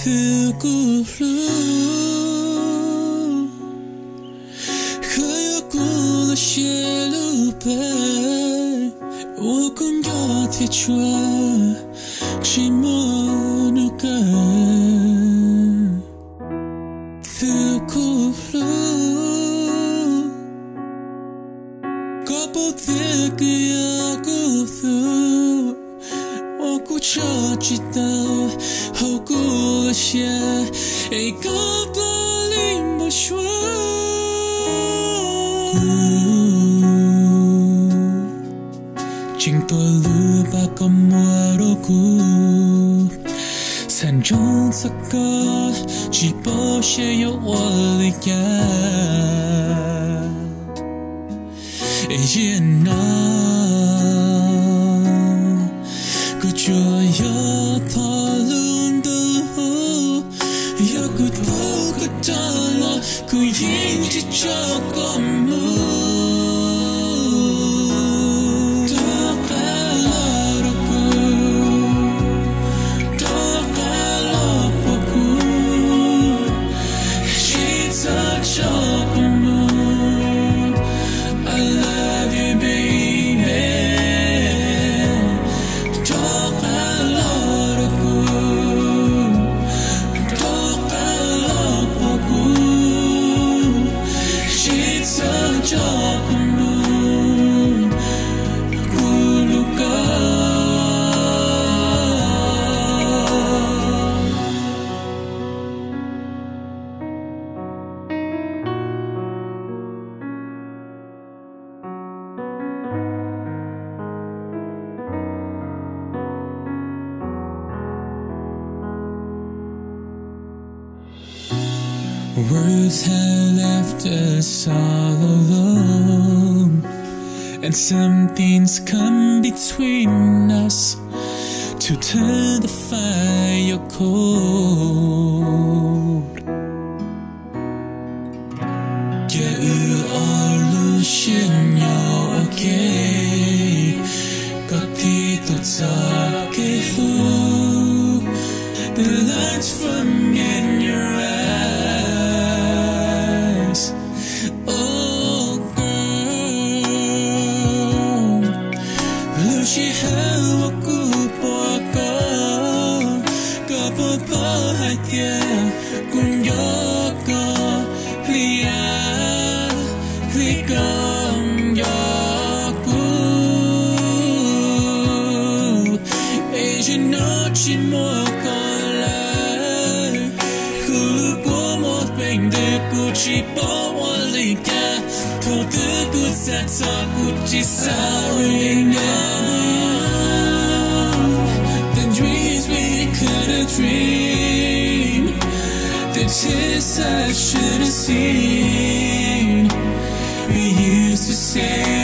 듣고可有过了些路呗，我更要贴着寂寞的歌，듣고搞不得个要孤独，我鼓着知道后过了些，搞不灵不说。经多路把个莫罗古，山中这个只保些有我的家，也那个就要讨论的，要个多个到了，个引起这个梦。Words had left us all alone, and some things come between us to turn the fire cold. Yeah, you are losing your okay, got the the lights from in your eyes. Oh girl, lushi hawa kupaka, kapapa hatya kunyaka liya likam yaku. Asian noche moka. Gucci Bawalika, Kodu Gusata Gucci Saringa. The dreams we couldn't dream, the tears I should have seen. We used to say